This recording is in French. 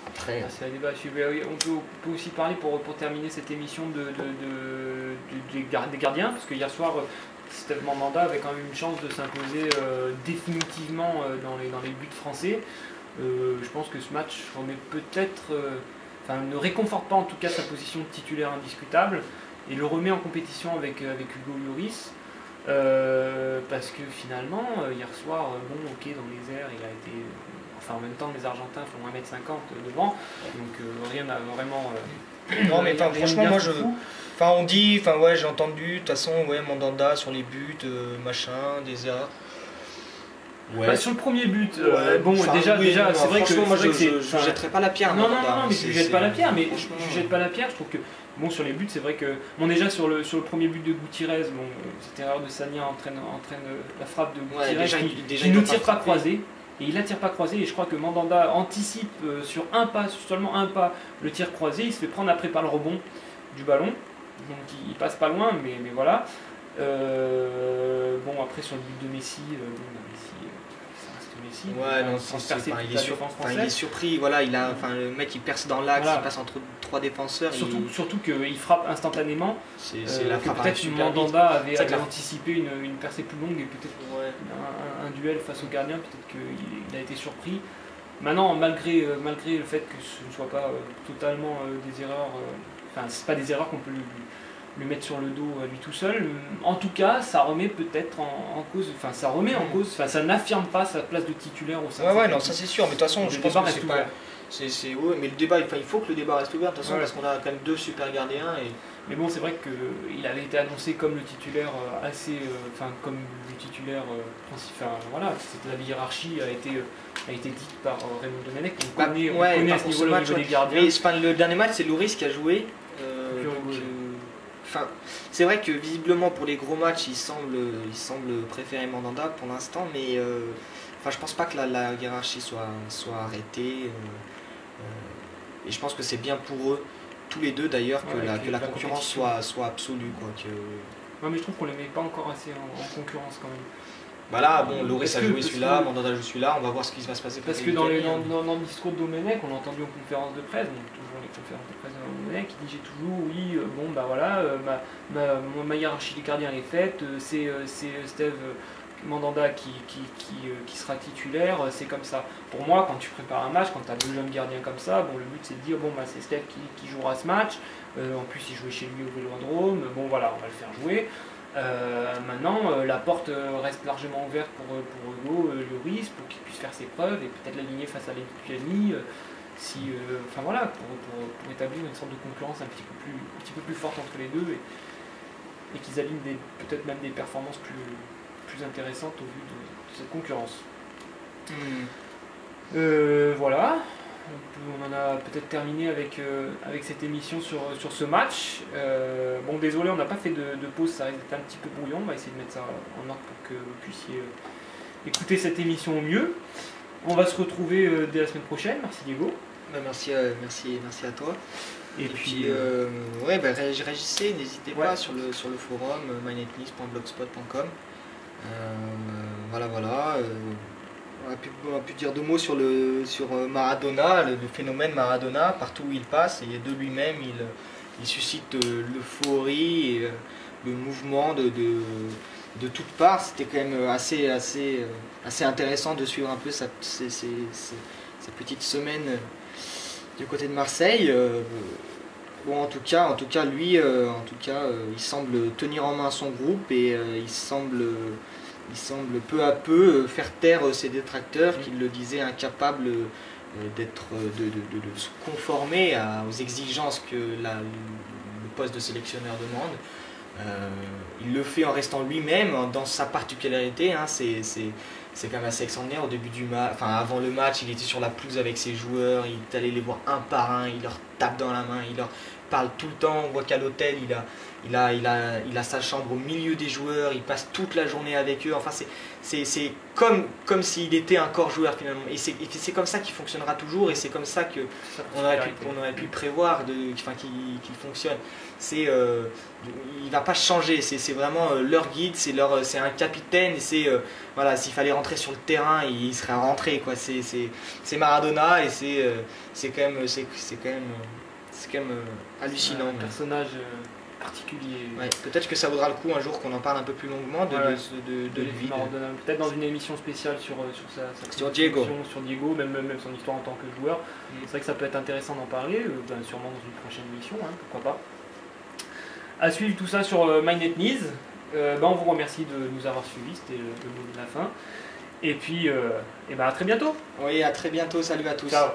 Après, c'est un débat. On peut aussi parler pour terminer cette émission des gardiens, parce que hier soir, Steve Mandanda avait quand même une chance de s'imposer définitivement dans les buts français. Je pense que ce match remet peut-être, ne réconforte pas en tout cas sa position de titulaire indiscutable et le remet en compétition avec Hugo Lloris. Parce que finalement, hier soir, ok, dans les airs, il a été. En même temps, les Argentins font 1m50 devant, donc rien n'a vraiment. Non, mais franchement, moi on dit, j'ai entendu, de toute façon, Mandanda sur les buts, machin, des erreurs. Ouais. Sur le premier but, déjà, c'est vrai que moi je jetterai pas la pierre. Non, mais tu jettes pas la pierre, mais je jette pas la pierre, je trouve que. Bon, sur les buts, c'est vrai que. Bon, déjà, sur le premier but de Gutiérrez, cette erreur de Sagna entraîne la frappe de Gutiérrez qui ne tire pas croisé. Et il ne la tire pas croisé, et je crois que Mandanda anticipe sur seulement un pas, le tir croisé. Il se fait prendre après par le rebond du ballon. Donc il passe pas loin, mais voilà. Après, sur le but de Messi, ça reste Messi. Il est surpris, voilà, le mec il perce dans l'axe, il passe entre trois défenseurs. Surtout qu'il frappe instantanément. C'est la frappe. Peut-être que Mandanda avait anticipé une percée plus longue et peut-être un duel face au gardien, peut-être qu'il a été surpris. Maintenant, malgré le fait que ce ne soit pas totalement des erreurs, c'est pas des erreurs qu'on peut lui mettre sur le dos lui tout seul. En tout cas, ça remet peut-être en cause, ça n'affirme pas sa place de titulaire au sein de non, ça c'est sûr, mais de toute façon, je pense que c'est pas. Mais le débat, il faut que le débat reste ouvert de toute façon, parce qu'on a quand même deux super gardiens. Mais bon, c'est vrai qu'il avait été annoncé comme le titulaire comme le titulaire principal. Voilà, la hiérarchie a été dite par Raymond Domenech. On connaît à ce niveau le niveau des gardiens. Mais le dernier match, c'est Lloris qui a joué. C'est vrai que visiblement pour les gros matchs, il semble préférer Mandanda pour l'instant, mais je pense pas que la hiérarchie soit arrêtée. Et je pense que c'est bien pour eux, tous les deux d'ailleurs, que la concurrence soit absolue. Non, mais je trouve qu'on les met pas encore assez en concurrence quand même. Loris a joué celui-là, Mandanda joue celui-là, on va voir ce qui va se passer. Parce que dans le discours de Domenech, on a entendu en conférence de presse, donc toujours les conférences de presse de Domenech, qui disait toujours ma hiérarchie des gardiens est faite, c'est Steve Mandanda qui sera titulaire, c'est comme ça. Pour moi, quand tu prépares un match, quand tu as deux jeunes gardiens comme ça, le but c'est de dire c'est Steve qui jouera ce match, en plus il jouait chez lui au Vélodrome, on va le faire jouer. Maintenant, la porte reste largement ouverte pour Hugo Lloris, pour qu'il puisse faire ses preuves et peut-être l'aligner face à Lituanie, pour établir une sorte de concurrence un petit peu plus forte entre les deux et qu'ils alignent peut-être même des performances plus intéressantes au vu de cette concurrence. Voilà. On en a peut-être terminé avec cette émission sur ce match. Désolé, on n'a pas fait de pause, ça risque d'être un petit peu brouillon. On va essayer de mettre ça en ordre pour que vous puissiez écouter cette émission au mieux. On va se retrouver dès la semaine prochaine. Merci Diego. Merci à toi. Et puis réagissez, n'hésitez pas sur le forum mynetnice.blogspot.com. On a pu dire deux mots sur Maradona, le phénomène Maradona, partout où il passe, et de lui-même, il suscite l'euphorie et le mouvement de toutes parts. C'était quand même assez intéressant de suivre un peu ces petites semaines du côté de Marseille. En tout cas, lui, il semble tenir en main son groupe et il semble peu à peu faire taire ses détracteurs qui le disaient incapables de se conformer aux exigences que le poste de sélectionneur demande. Il le fait en restant lui-même, dans sa particularité. C'est quand même assez extraordinaire. Au début du match, avant le match, il était sur la pelouse avec ses joueurs, il est allé les voir un par un, il leur tape dans la main, parle tout le temps. On voit qu'à l'hôtel, il a sa chambre au milieu des joueurs, il passe toute la journée avec eux. Enfin, c'est comme s'il était un corps joueur finalement. Et c'est comme ça qu'il fonctionnera toujours, et c'est comme ça qu'on aurait pu prévoir qu'il fonctionne. Il va pas changer, c'est vraiment leur guide, c'est un capitaine, et voilà, s'il fallait rentrer sur le terrain, il serait rentré, quoi. C'est Maradona, et c'est quand même hallucinant. Un personnage particulier. Ouais, peut-être que ça vaudra le coup un jour qu'on en parle un peu plus longuement de lui. Maradona. Peut-être dans une émission spéciale sur sur Diego. Sur Diego, même son histoire en tant que joueur. C'est vrai que ça peut être intéressant d'en parler, sûrement dans une prochaine émission, hein, pourquoi pas. À suivre tout ça sur MyNetNews. On vous remercie de nous avoir suivis, c'était le mot de la fin. Et puis, à très bientôt. Oui, à très bientôt, salut à tous. Ciao.